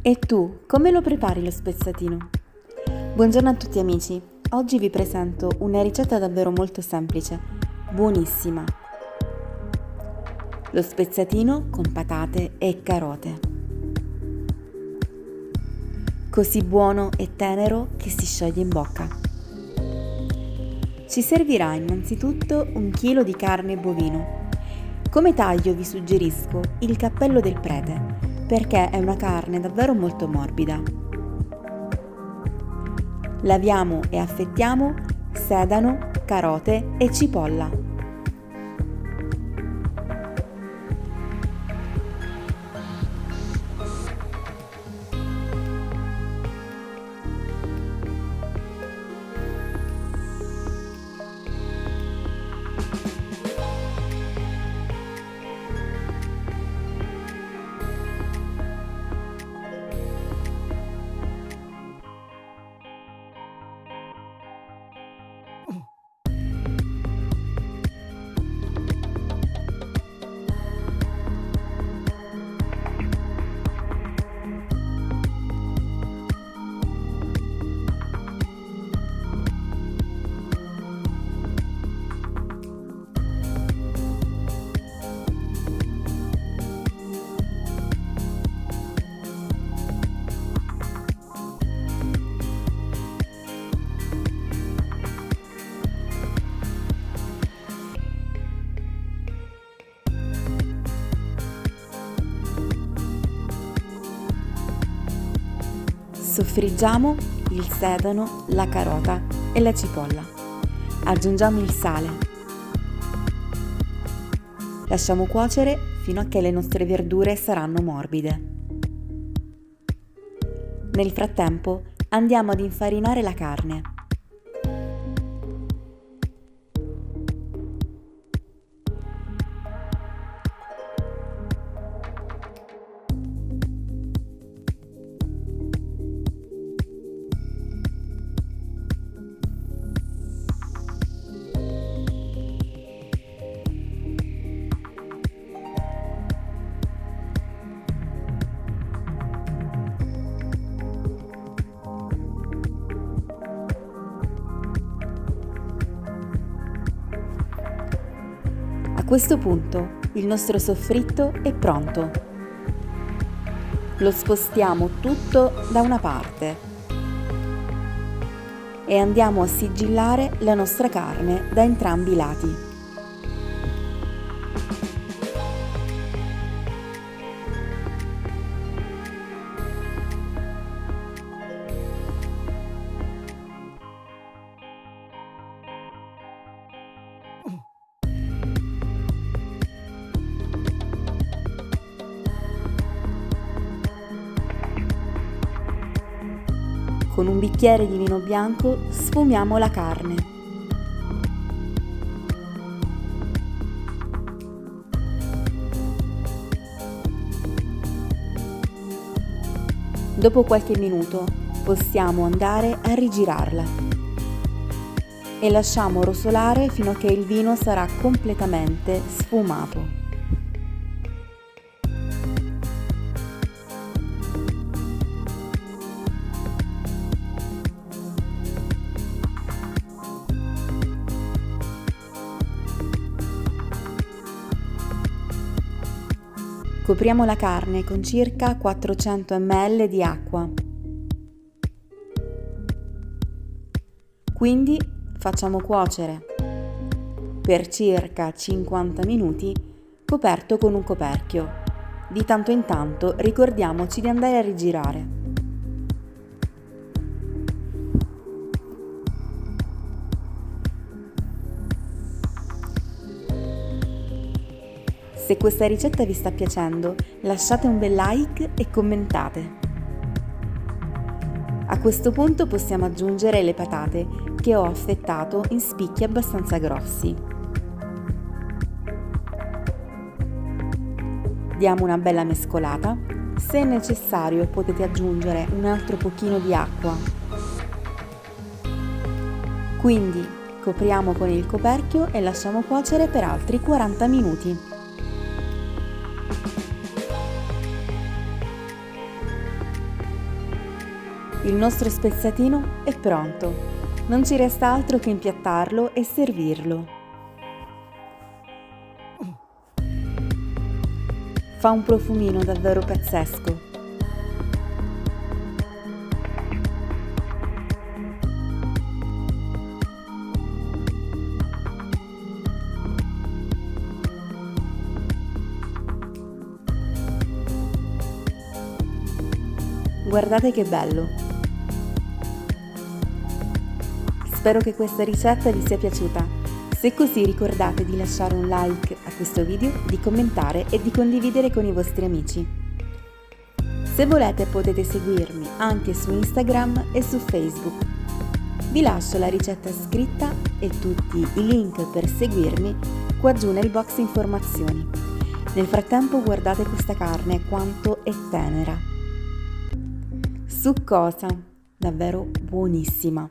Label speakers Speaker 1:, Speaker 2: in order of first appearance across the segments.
Speaker 1: E tu, come lo prepari lo spezzatino? Buongiorno a tutti amici, oggi vi presento una ricetta davvero molto semplice, buonissima. Lo spezzatino con patate e carote. Così buono e tenero che si scioglie in bocca. Ci servirà innanzitutto 1 chilo di carne bovino. Come taglio vi suggerisco il cappello del prete, perché è una carne davvero molto morbida. Laviamo e affettiamo sedano, carote e cipolla. Soffriggiamo il sedano, la carota e la cipolla. Aggiungiamo il sale. Lasciamo cuocere fino a che le nostre verdure saranno morbide. Nel frattempo andiamo ad infarinare la carne. A questo punto il nostro soffritto è pronto. Lo spostiamo tutto da una parte e andiamo a sigillare la nostra carne da entrambi i lati. Con un bicchiere di vino bianco sfumiamo la carne. Dopo qualche minuto possiamo andare a rigirarla e lasciamo rosolare fino a che il vino sarà completamente sfumato. Copriamo la carne con circa 400 ml di acqua. Quindi facciamo cuocere per circa 50 minuti coperto con un coperchio. Di tanto in tanto ricordiamoci di andare a rigirare. Se questa ricetta vi sta piacendo, lasciate un bel like e commentate. A questo punto possiamo aggiungere le patate che ho affettato in spicchi abbastanza grossi. Diamo una bella mescolata. Se necessario potete aggiungere un altro pochino di acqua. Quindi copriamo con il coperchio e lasciamo cuocere per altri 40 minuti. Il nostro spezzatino è pronto. Non ci resta altro che impiattarlo e servirlo. Fa un profumino davvero pazzesco. Guardate che bello! Spero che questa ricetta vi sia piaciuta. Se così ricordate di lasciare un like a questo video, di commentare e di condividere con i vostri amici. Se volete potete seguirmi anche su Instagram e su Facebook. Vi lascio la ricetta scritta e tutti i link per seguirmi qua giù nel box informazioni. Nel frattempo guardate questa carne quanto è tenera. Succosa, davvero buonissima.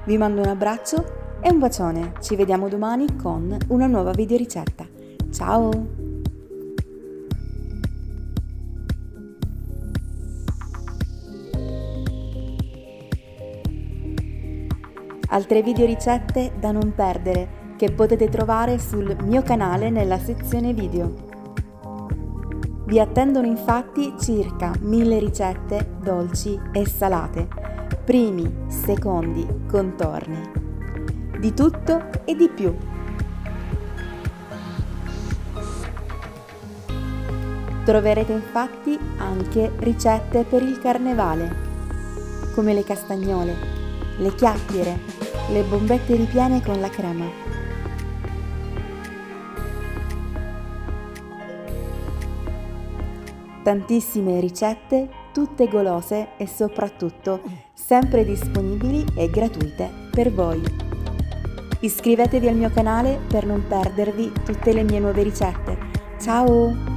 Speaker 1: Vi mando un abbraccio e un bacione. Ci vediamo domani con una nuova videoricetta. Ciao! Altre videoricette da non perdere che potete trovare sul mio canale nella sezione video. Vi attendono infatti circa 1000 ricette dolci e salate, primi, secondi, contorni. Di tutto e di più. Troverete infatti anche ricette per il carnevale, come le castagnole, le chiacchiere, le bombette ripiene con la crema. Tantissime ricette, tutte golose e soprattutto sempre disponibili e gratuite per voi. Iscrivetevi al mio canale per non perdervi tutte le mie nuove ricette. Ciao!